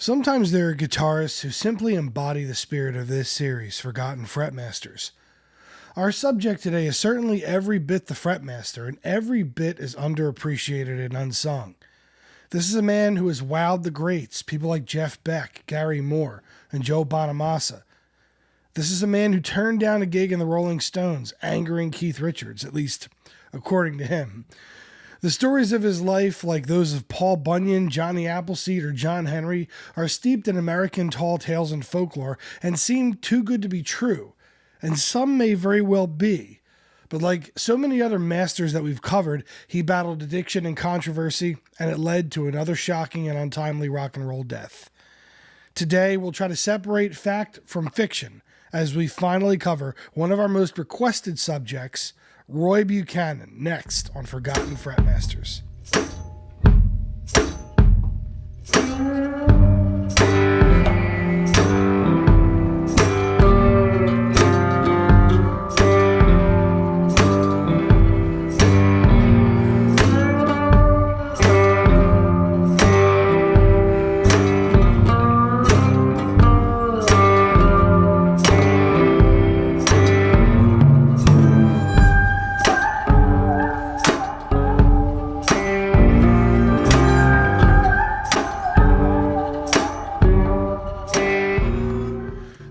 Sometimes there are guitarists who simply embody the spirit of this series, Forgotten Fretmasters. Our subject today is certainly every bit the Fretmaster, and every bit is underappreciated and unsung. This is a man who has wowed the greats, people like Jeff Beck, Moore and Joe Bonamassa. This is a man who turned down a gig in the Rolling Stones, angering Keith Richards, at least according to him. The stories of his life, like those of Paul Bunyan, Johnny Appleseed, or John Henry, are steeped in American tall tales and folklore and seem too good to be true, and some may very well be. But like so many other masters that we've covered, he battled addiction and controversy, and it led to another shocking and untimely rock and roll death. Today, we'll try to separate fact from fiction as we finally cover one of our most requested subjects, Roy Buchanan, next on Forgotten Fretmasters.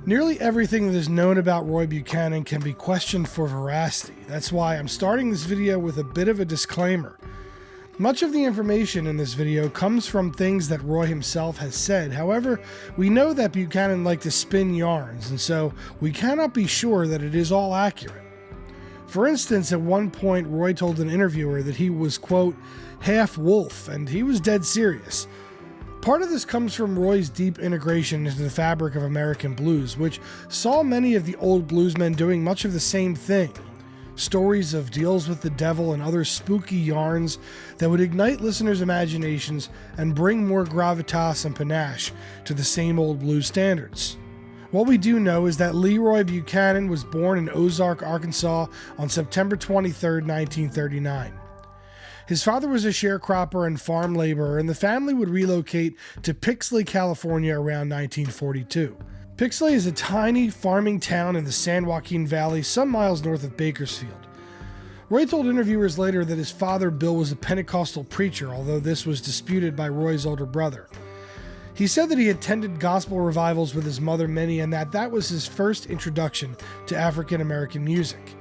Nearly everything that is known about Roy Buchanan can be questioned for veracity. That's why I'm starting this video with a bit of a disclaimer. Much of the information in this video comes from things that Roy himself has said. However, we know that Buchanan liked to spin yarns, and so we cannot be sure that it is all accurate. For instance, at one point, Roy told an interviewer that he was, quote, half wolf, and he was dead serious. Part of this comes from Roy's deep integration into the fabric of American blues, which saw many of the old bluesmen doing much of the same thing. Stories of deals with the devil and other spooky yarns that would ignite listeners' imaginations and bring more gravitas and panache to the same old blues standards. What we do know is that Leroy Buchanan was born in Ozark, Arkansas on September 23, 1939. His father was a sharecropper and farm laborer, and the family would relocate to Pixley, California around 1942. Pixley is a tiny farming town in the San Joaquin Valley, some miles north of Bakersfield. Roy told interviewers later that his father, Bill, was a Pentecostal preacher, although this was disputed by Roy's older brother. He said that he attended gospel revivals with his mother, Minnie, and that was his first introduction to African American music.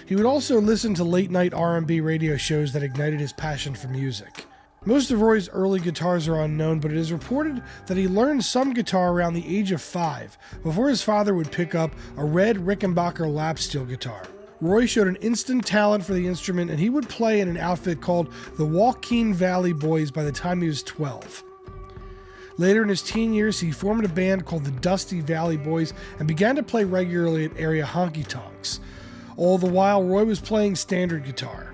He would also listen to late-night R&B radio shows that ignited his passion for music. Most of Roy's early guitars are unknown, but it is reported that he learned some guitar around the age of 5, before his father would pick up a red Rickenbacker lap steel guitar. Roy showed an instant talent for the instrument, and he would play in an outfit called the Joaquin Valley Boys by the time he was 12. Later in his teen years, he formed a band called the Dusty Valley Boys and began to play regularly at area honky-tonks. All the while, Roy was playing standard guitar.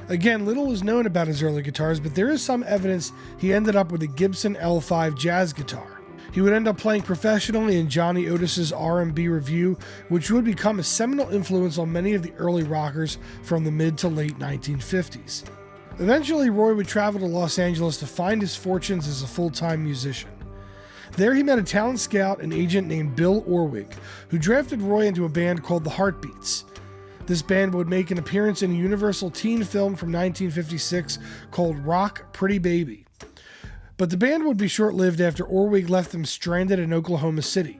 Again, little is known about his early guitars, but there is some evidence he ended up with a Gibson L5 jazz guitar. He would end up playing professionally in Johnny Otis's R&B Review, which would become a seminal influence on many of the early rockers from the mid to late 1950s. Eventually, Roy would travel to Los Angeles to find his fortunes as a full-time musician. There he met a talent scout and agent named Bill Orwig, who drafted Roy into a band called the Heartbeats. This band would make an appearance in a Universal teen film from 1956 called Rock Pretty Baby. But the band would be short-lived after Orwig left them stranded in Oklahoma City.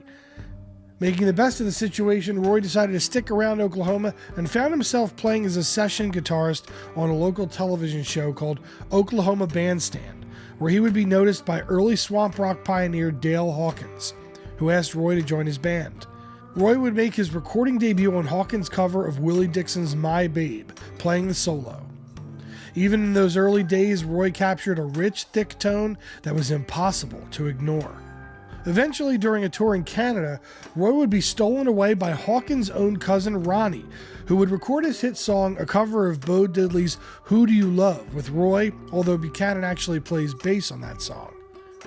Making the best of the situation, Roy decided to stick around Oklahoma and found himself playing as a session guitarist on a local television show called Oklahoma Bandstand, where he would be noticed by early swamp rock pioneer Dale Hawkins, who asked Roy to join his band. Roy would make his recording debut on Hawkins' cover of Willie Dixon's My Babe, playing the solo. Even in those early days, Roy captured a rich, thick tone that was impossible to ignore. Eventually, during a tour in Canada, Roy would be stolen away by Hawkins' own cousin Ronnie, who would record his hit song, a cover of Bo Diddley's Who Do You Love, with Roy, although Buchanan actually plays bass on that song.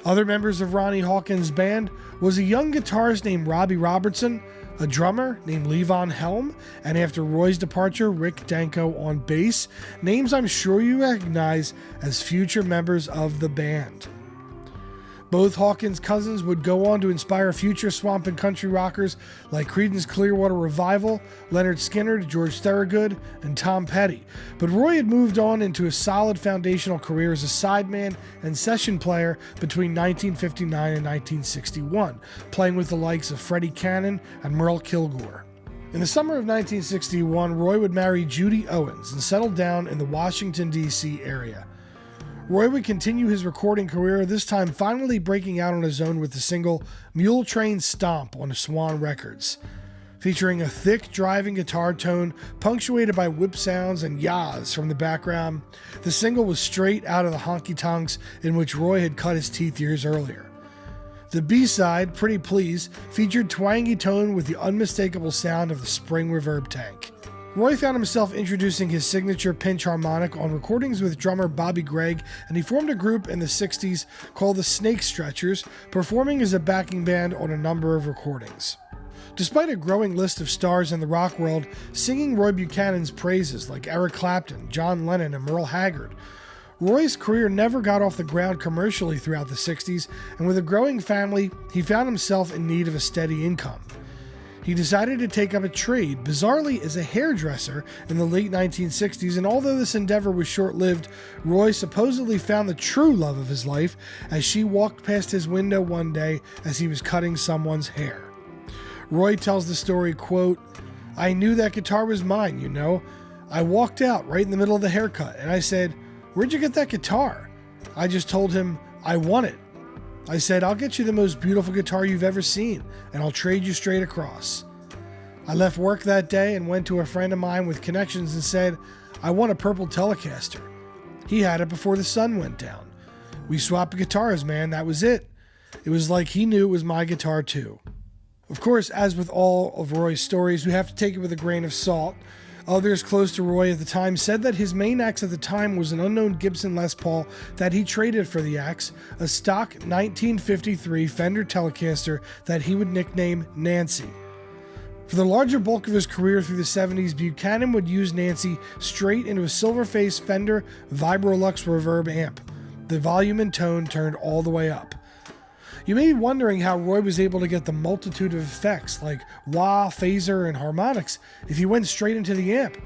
Other members of Ronnie Hawkins' band was a young guitarist named Robbie Robertson, a drummer named Levon Helm, and after Roy's departure, Rick Danko on bass, names I'm sure you recognize as future members of the band. Both Hawkins' cousins would go on to inspire future swamp and country rockers like Creedence Clearwater Revival, Leonard Skinner, George Thorogood, and Tom Petty. But Roy had moved on into a solid foundational career as a sideman and session player between 1959 and 1961, playing with the likes of Freddie Cannon and Merle Kilgore. In the summer of 1961, Roy would marry Judy Owens and settle down in the Washington, D.C. area. Roy would continue his recording career, this time finally breaking out on his own with the single Mule Train Stomp on Swan Records. Featuring a thick, driving guitar tone punctuated by whip sounds and yahs from the background, the single was straight out of the honky-tonks in which Roy had cut his teeth years earlier. The B-side, Pretty Please, featured twangy tone with the unmistakable sound of the spring reverb tank. Roy found himself introducing his signature pinch harmonic on recordings with drummer Bobby Gregg, and he formed a group in the 60s called the Snake Stretchers, performing as a backing band on a number of recordings. Despite a growing list of stars in the rock world singing Roy Buchanan's praises like Eric Clapton, John Lennon, and Merle Haggard, Roy's career never got off the ground commercially throughout the 60s, and with a growing family, he found himself in need of a steady income. He decided to take up a trade, bizarrely as a hairdresser, in the late 1960s, and although this endeavor was short-lived, Roy supposedly found the true love of his life as she walked past his window one day as he was cutting someone's hair. Roy tells the story, quote, "I knew that guitar was mine, you know. I walked out right in the middle of the haircut, and I said, 'Where'd you get that guitar?' I just told him, 'I want it.' I said, 'I'll get you the most beautiful guitar you've ever seen, and I'll trade you straight across.' I left work that day and went to a friend of mine with connections and said, 'I want a purple Telecaster.' He had it before the sun went down. We swapped guitars, man, that was it. It was like he knew it was my guitar too." Of course, as with all of Roy's stories, we have to take it with a grain of salt. Others close to Roy at the time said that his main axe at the time was an unknown Gibson Les Paul that he traded for the axe, a stock 1953 Fender Telecaster that he would nickname Nancy. For the larger bulk of his career through the 70s, Buchanan would use Nancy straight into a silver-faced Fender Vibrolux reverb amp, the volume and tone turned all the way up. You may be wondering how Roy was able to get the multitude of effects like wah, phaser, and harmonics if he went straight into the amp.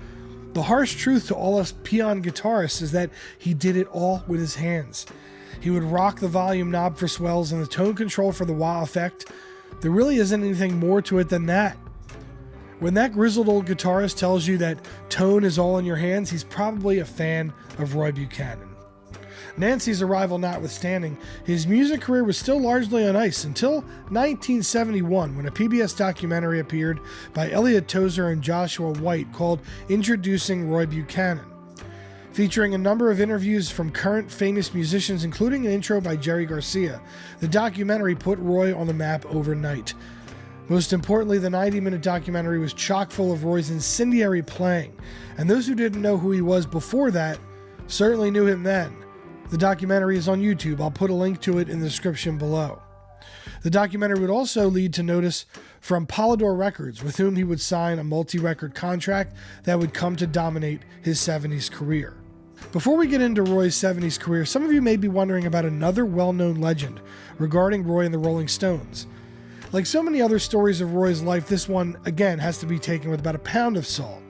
The harsh truth to all us peon guitarists is that he did it all with his hands. He would rock the volume knob for swells and the tone control for the wah effect. There really isn't anything more to it than that. When that grizzled old guitarist tells you that tone is all in your hands, he's probably a fan of Roy Buchanan. Nancy's arrival notwithstanding, his music career was still largely on ice until 1971 when a PBS documentary appeared by Elliot Tozer and Joshua White called Introducing Roy Buchanan. Featuring a number of interviews from current famous musicians, including an intro by Jerry Garcia, the documentary put Roy on the map overnight. Most importantly, the 90-minute documentary was chock full of Roy's incendiary playing, and those who didn't know who he was before that certainly knew him then. The documentary is on YouTube. I'll put a link to it in the description below. The documentary would also lead to notice from Polydor Records, with whom he would sign a multi-record contract that would come to dominate his 70s career. Before we get into Roy's 70s career, some of you may be wondering about another well-known legend regarding Roy and the Rolling Stones. Like so many other stories of Roy's life, this one, again, has to be taken with about a pound of salt.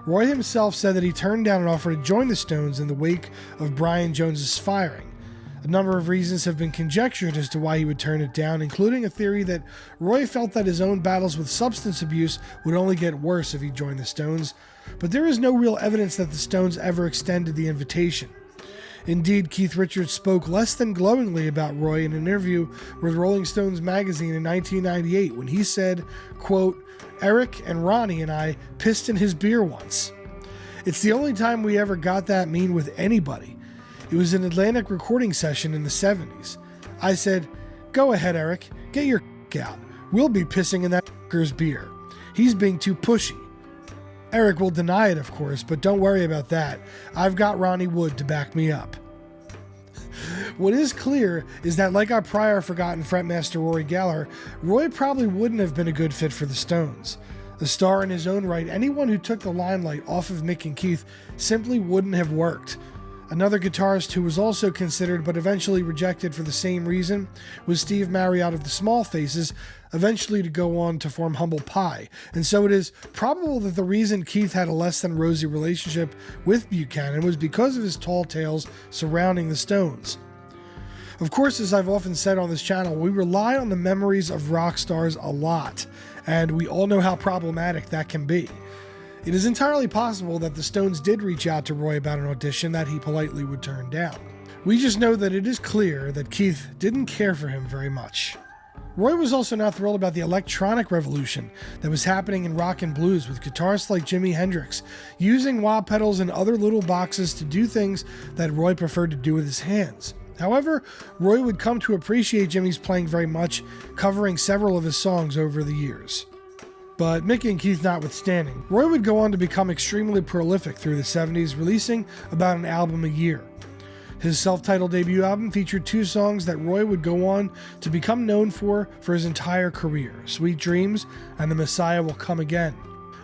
Roy himself said that he turned down an offer to join the Stones in the wake of Brian Jones's firing. A number of reasons have been conjectured as to why he would turn it down, including a theory that Roy felt that his own battles with substance abuse would only get worse if he joined the Stones, but there is no real evidence that the Stones ever extended the invitation. Indeed, Keith Richards spoke less than glowingly about Roy in an interview with Rolling Stones magazine in 1998 when he said, quote, "Eric and Ronnie and I pissed in his beer once. It's the only time we ever got that mean with anybody. It was an Atlantic recording session in the 70s. I said, 'Go ahead, Eric, get your out. We'll be pissing in that beer. He's being too pushy.' Eric will deny it, of course, but don't worry about that. I've got Ronnie Wood to back me up." What is clear is that, like our prior Forgotten Fretmaster Rory Gallagher, Roy probably wouldn't have been a good fit for the Stones. A star in his own right, anyone who took the limelight off of Mick and Keith simply wouldn't have worked. Another guitarist who was also considered but eventually rejected for the same reason was Steve Marriott of the Small Faces, eventually to go on to form Humble Pie. And so it is probable that the reason Keith had a less than rosy relationship with Buchanan was because of his tall tales surrounding the Stones. Of course, as I've often said on this channel, we rely on the memories of rock stars a lot, and we all know how problematic that can be. It is entirely possible that the Stones did reach out to Roy about an audition that he politely would turn down. We just know that it is clear that Keith didn't care for him very much. Roy was also not thrilled about the electronic revolution that was happening in rock and blues, with guitarists like Jimi Hendrix using wah pedals and other little boxes to do things that Roy preferred to do with his hands. However, Roy would come to appreciate Jimi's playing very much, covering several of his songs over the years. But Mickey and Keith notwithstanding, Roy would go on to become extremely prolific through the 70s, releasing about an album a year. His self-titled debut album featured 2 songs that Roy would go on to become known for his entire career: Sweet Dreams and The Messiah Will Come Again.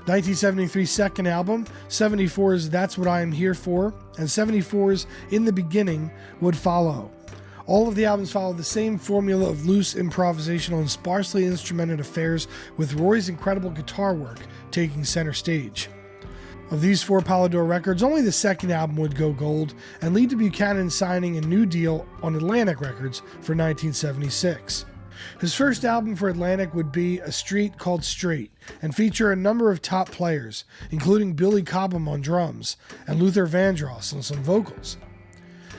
1973's second album, 74's That's What I Am Here For, and 74's In the Beginning would follow. All of the albums followed the same formula of loose, improvisational, and sparsely instrumented affairs, with Roy's incredible guitar work taking center stage. Of these 4 Polydor records, only the second album would go gold and lead to Buchanan signing a new deal on Atlantic Records for 1976. His first album for Atlantic would be A Street Called Straight and feature a number of top players, including Billy Cobham on drums and Luther Vandross on some vocals.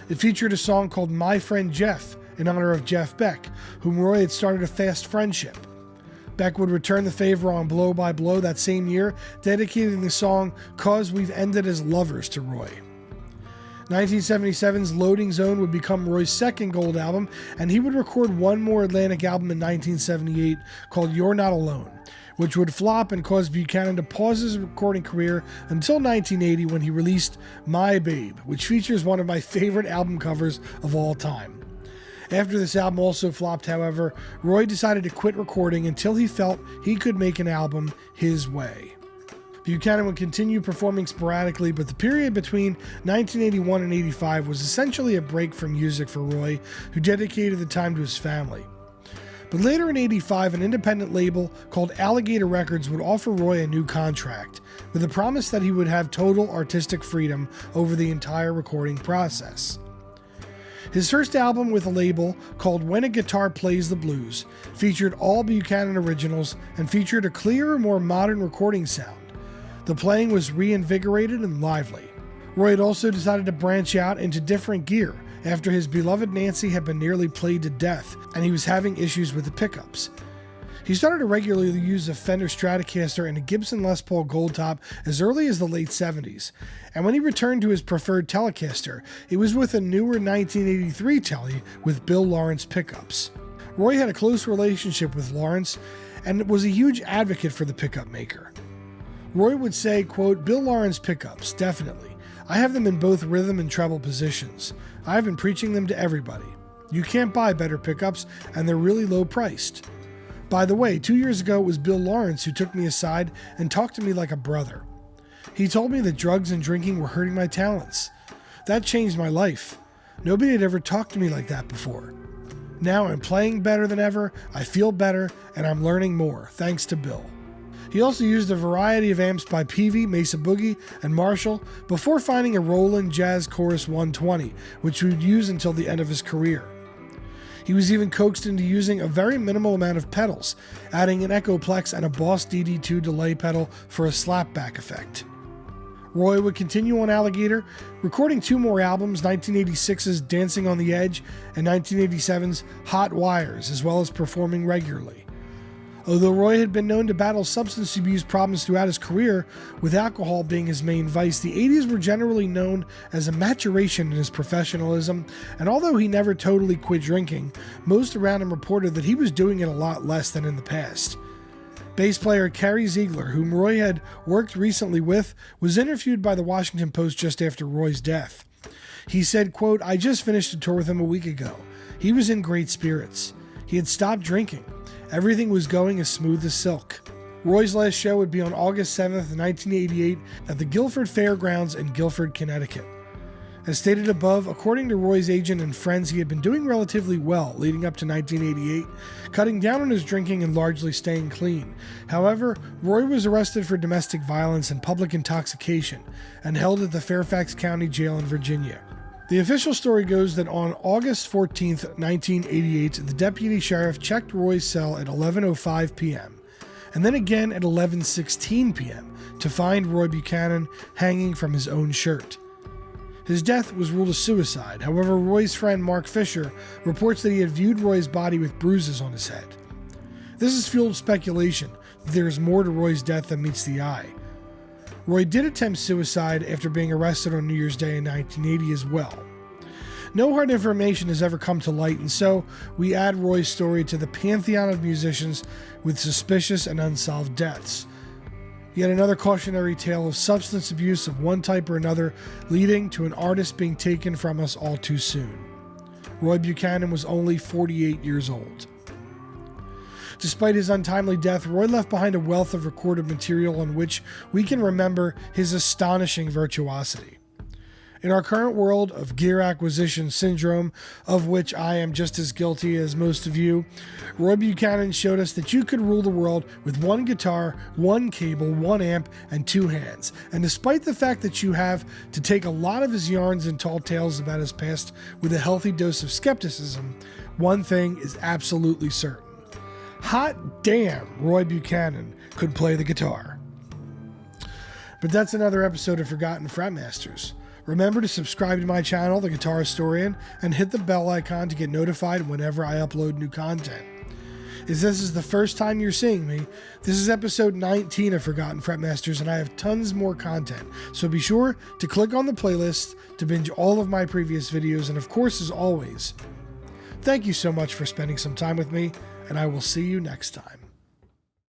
It featured a song called My Friend Jeff in honor of Jeff Beck, whom Roy had started a fast friendship. Beck would return the favor on Blow by Blow that same year, dedicating the song 'Cause We've Ended as Lovers to Roy. 1977's Loading Zone would become Roy's second gold album, and he would record one more Atlantic album in 1978 called You're Not Alone, which would flop and cause Buchanan to pause his recording career until 1980, when he released My Babe, which features one of my favorite album covers of all time. After this album also flopped, however, Roy decided to quit recording until he felt he could make an album his way. Buchanan would continue performing sporadically, but the period between 1981 and 85 was essentially a break from music for Roy, who dedicated the time to his family. But later in 85, an independent label called Alligator Records would offer Roy a new contract, with the promise that he would have total artistic freedom over the entire recording process. His first album with a label, called When a Guitar Plays the Blues, featured all Buchanan originals and featured a clearer, more modern recording sound. The playing was reinvigorated and lively. Roy had also decided to branch out into different gear after his beloved Nancy had been nearly played to death and he was having issues with the pickups. He started to regularly use a Fender Stratocaster and a Gibson Les Paul Gold Top as early as the late 70s, and when he returned to his preferred Telecaster, it was with a newer 1983 Tele with Bill Lawrence pickups. Roy had a close relationship with Lawrence and was a huge advocate for the pickup maker. Roy would say, quote, "Bill Lawrence pickups, definitely. I have them in both rhythm and treble positions. I've been preaching them to everybody. You can't buy better pickups, and they're really low priced. By the way, 2 years ago, it was Bill Lawrence who took me aside and talked to me like a brother. He told me that drugs and drinking were hurting my talents. That changed my life. Nobody had ever talked to me like that before. Now I'm playing better than ever, I feel better, and I'm learning more, thanks to Bill." He also used a variety of amps by Peavey, Mesa Boogie, and Marshall before finding a Roland Jazz Chorus 120, which he would use until the end of his career. He was even coaxed into using a very minimal amount of pedals, adding an Echoplex and a Boss DD2 delay pedal for a slapback effect. Roy would continue on Alligator, recording 2 more albums, 1986's Dancing on the Edge and 1987's Hot Wires, as well as performing regularly. Although Roy had been known to battle substance abuse problems throughout his career, with alcohol being his main vice, the 80s were generally known as a maturation in his professionalism, and although he never totally quit drinking, most around him reported that he was doing it a lot less than in the past. Bass player Carrie Ziegler, whom Roy had worked recently with, was interviewed by the Washington Post just after Roy's death. He said, quote, "I just finished a tour with him a week ago. He was in great spirits. He had stopped drinking. Everything was going as smooth as silk." Roy's last show would be on August 7th, 1988 at the Guilford Fairgrounds in Guilford, Connecticut. As stated above, according to Roy's agent and friends, he had been doing relatively well leading up to 1988, cutting down on his drinking and largely staying clean. However, Roy was arrested for domestic violence and public intoxication and held at the Fairfax County Jail in Virginia. The official story goes that on August 14, 1988, the deputy sheriff checked Roy's cell at 11:05 p.m. and then again at 11:16 p.m. to find Roy Buchanan hanging from his own shirt. His death was ruled a suicide. However, Roy's friend Mark Fisher reports that he had viewed Roy's body with bruises on his head. This has fueled speculation that there is more to Roy's death than meets the eye. Roy did attempt suicide after being arrested on New Year's Day in 1980 as well. No hard information has ever come to light, and so we add Roy's story to the pantheon of musicians with suspicious and unsolved deaths. Yet another cautionary tale of substance abuse of one type or another, leading to an artist being taken from us all too soon. Roy Buchanan was only 48 years old. Despite his untimely death, Roy left behind a wealth of recorded material on which we can remember his astonishing virtuosity. In our current world of gear acquisition syndrome, of which I am just as guilty as most of you, Roy Buchanan showed us that you could rule the world with one guitar, one cable, one amp, and two hands. And despite the fact that you have to take a lot of his yarns and tall tales about his past with a healthy dose of skepticism, one thing is absolutely certain. Hot damn, Roy Buchanan could play the guitar. But that's another episode of Forgotten Fretmasters. Remember to subscribe to my channel, The Guitar Historian, and hit the bell icon to get notified whenever I upload new content. If this is the first time you're seeing me, this is episode 19 of Forgotten Fretmasters, and I have tons more content, so be sure to click on the playlist to binge all of my previous videos, and of course, as always, thank you so much for spending some time with me, and I will see you next time.